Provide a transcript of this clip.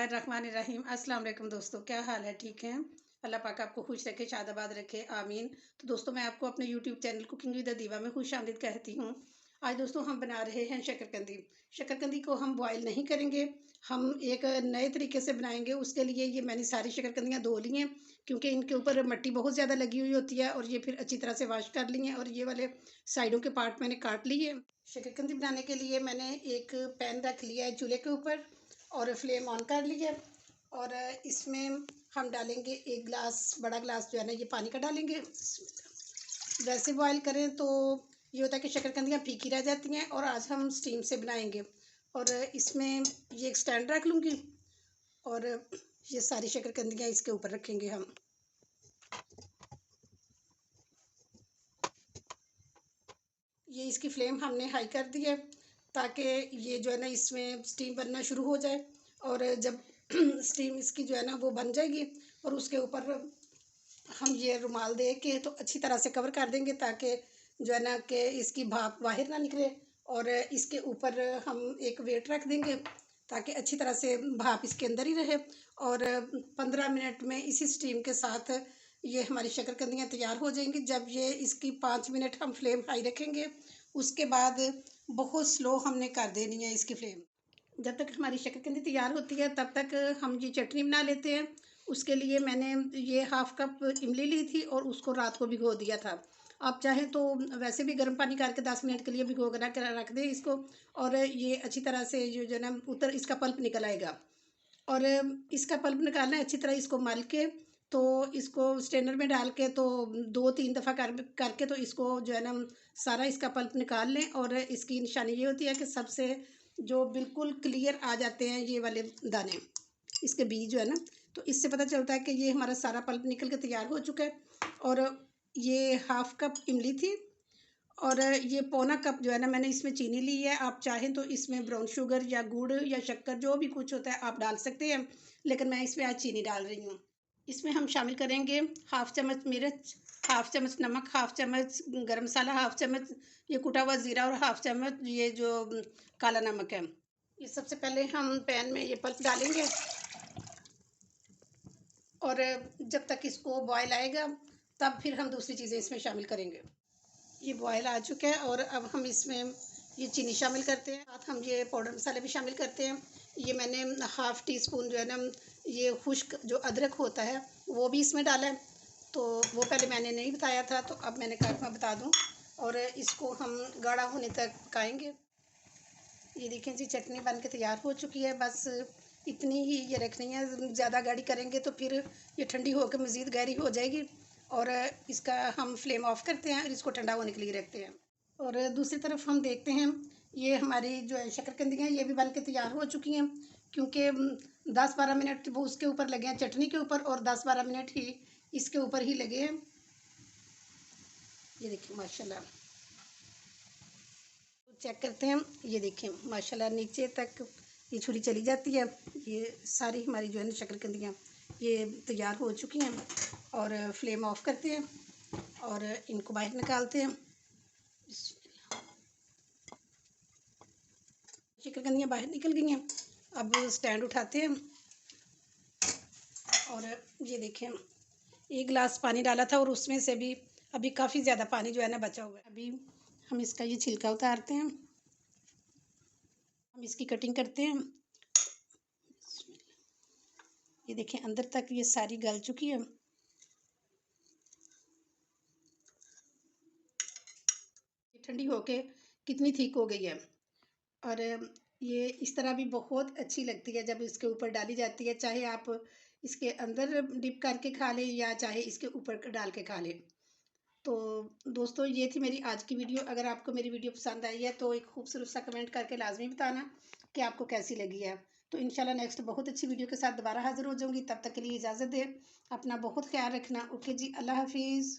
बिस्मिल्लाहिर्रहमानिर्रहीम। अस्सलाम वालेकुम दोस्तों, क्या हाल है? ठीक हैं? अल्लाह पाक आपको खुश रखे, शादाबाद रखे, आमीन। तो दोस्तों, मैं आपको अपने यूट्यूब चैनल कुकिंग विद दीवा में खुशामदीद कहती हूँ। आज दोस्तों हम बना रहे हैं शकरकंदी। शकरकंदी को हम बॉयल नहीं करेंगे, हम एक नए तरीके से बनाएंगे। उसके लिए ये मैंने सारी शकरकंदियाँ धो ली हैं, क्योंकि इनके ऊपर मिट्टी बहुत ज़्यादा लगी हुई होती है, और ये फिर अच्छी तरह से वॉश कर ली हैं, और ये वाले साइडों के पार्ट मैंने काट लिए। शकरकंदी बनाने के लिए मैंने एक पैन रख लिया है चूल्हे के ऊपर, और फ्लेम ऑन कर लिया। और इसमें हम डालेंगे एक गिलास, बड़ा गिलास जो है ना, ये पानी का डालेंगे। वैसे बॉईल करें तो ये होता है कि शकरकंदियाँ फीकी रह जाती हैं, और आज हम स्टीम से बनाएंगे। और इसमें ये एक स्टैंड रख लूँगी, और ये सारी शकरकंदियाँ इसके ऊपर रखेंगे हम। ये इसकी फ्लेम हमने हाई कर दी है, ताकि ये जो है ना इसमें स्टीम बनना शुरू हो जाए। और जब स्टीम इसकी जो है ना वो बन जाएगी, और उसके ऊपर हम ये रुमाल दे के तो अच्छी तरह से कवर कर देंगे, ताकि जो है ना कि इसकी भाप बाहर ना निकले। और इसके ऊपर हम एक वेट रख देंगे, ताकि अच्छी तरह से भाप इसके अंदर ही रहे। और 15 मिनट में इसी स्टीम के साथ ये हमारी शकरकंदियाँ तैयार हो जाएंगी। जब ये इसकी 5 मिनट हम फ्लेम हाई रखेंगे, उसके बाद बहुत स्लो हमने कर देनी है इसकी फ्लेम। जब तक हमारी शकरकंदी तैयार होती है, तब तक हम ये चटनी बना लेते हैं। उसके लिए मैंने ये हाफ़ कप इमली ली थी, और उसको रात को भिगो दिया था। आप चाहें तो वैसे भी गर्म पानी करके 10 मिनट के लिए भिगो कर रख दें इसको, और ये अच्छी तरह से जो है ना इसका पल्प निकल आएगा। और इसका पल्प निकालना है अच्छी तरह, इसको मल के तो इसको स्ट्रेनर में डाल के तो 2-3 दफ़ा करके तो इसको जो है ना सारा इसका पल्प निकाल लें। और इसकी निशानी ये होती है कि सबसे जो बिल्कुल क्लियर आ जाते हैं ये वाले दाने, इसके बीज जो है ना, तो इससे पता चलता है कि ये हमारा सारा पल्प निकल के तैयार हो चुका है। और ये हाफ़ कप इमली थी, और ये पौना कप जो है ना मैंने इसमें चीनी ली है। आप चाहें तो इसमें ब्राउन शुगर या गुड़ या शक्कर जो भी कुछ होता है आप डाल सकते हैं, लेकिन मैं इसमें आज चीनी डाल रही हूँ। इसमें हम शामिल करेंगे हाफ़ चम्मच मिर्च, हाफ़ चम्मच नमक, हाफ़ चम्मच गरम मसाला, हाफ़ चम्मच ये कुटा हुआ ज़ीरा, और हाफ़ चम्मच ये जो काला नमक है। ये सबसे पहले हम पैन में ये पल्प डालेंगे, और जब तक इसको बॉयल आएगा तब फिर हम दूसरी चीज़ें इसमें शामिल करेंगे। ये बॉयल आ चुका है, और अब हम इसमें ये चीनी शामिल करते हैं, साथ हम ये पाउडर मसाले भी शामिल करते हैं। ये मैंने हाफ़ टी स्पून जो है ना ये खुश्क जो अदरक होता है वो भी इसमें डाला है, तो वो पहले मैंने नहीं बताया था, तो अब मैंने कहा मैं बता दूं। और इसको हम गाढ़ा होने तक पकाएंगे। ये देखें जी, चटनी बन के तैयार हो चुकी है। बस इतनी ही ये रखनी है, ज़्यादा गाढ़ी करेंगे तो फिर ये ठंडी होकर मज़ीद गहरी हो जाएगी। और इसका हम फ्लेम ऑफ करते हैं, और इसको ठंडा होने के लिए रखते हैं। और दूसरी तरफ हम देखते हैं, ये हमारी जो है शकरकंदियाँ ये भी बन के तैयार हो चुकी हैं, क्योंकि 10-12 मिनट वो उसके ऊपर लगे हैं चटनी के ऊपर, और 10-12 मिनट ही इसके ऊपर ही लगे हैं। ये देखिए माशाल्लाह, चेक करते हैं। ये देखें माशाल्लाह नीचे तक ये छुरी चली जाती है। ये सारी हमारी जो है ना शकरकंदियाँ ये तैयार हो चुकी हैं। और फ्लेम ऑफ करते हैं, और इनको बाहर निकालते हैं। शकरकंदियाँ बाहर निकल गई हैं। अब स्टैंड उठाते हैं, और ये देखें एक गिलास पानी डाला था, और उसमें से भी अभी काफ़ी ज़्यादा पानी जो है ना बचा हुआ है। अभी हम इसका ये छिलका उतारते हैं, हम इसकी कटिंग करते हैं। ये देखें अंदर तक ये सारी गल चुकी है। ये ठंडी होके कितनी थिक हो गई है। और ये इस तरह भी बहुत अच्छी लगती है जब इसके ऊपर डाली जाती है, चाहे आप इसके अंदर डिप करके खा लें या चाहे इसके ऊपर डाल के खा लें। तो दोस्तों, ये थी मेरी आज की वीडियो। अगर आपको मेरी वीडियो पसंद आई है तो एक खूबसूरत सा कमेंट करके लाजमी बताना कि आपको कैसी लगी है। तो इंशाल्लाह नेक्स्ट बहुत अच्छी वीडियो के साथ दोबारा हाजिर हो जाऊंगी। तब तक के लिए इजाज़त दें, अपना बहुत ख्याल रखना। ओके जी, अल्लाह हाफिज़।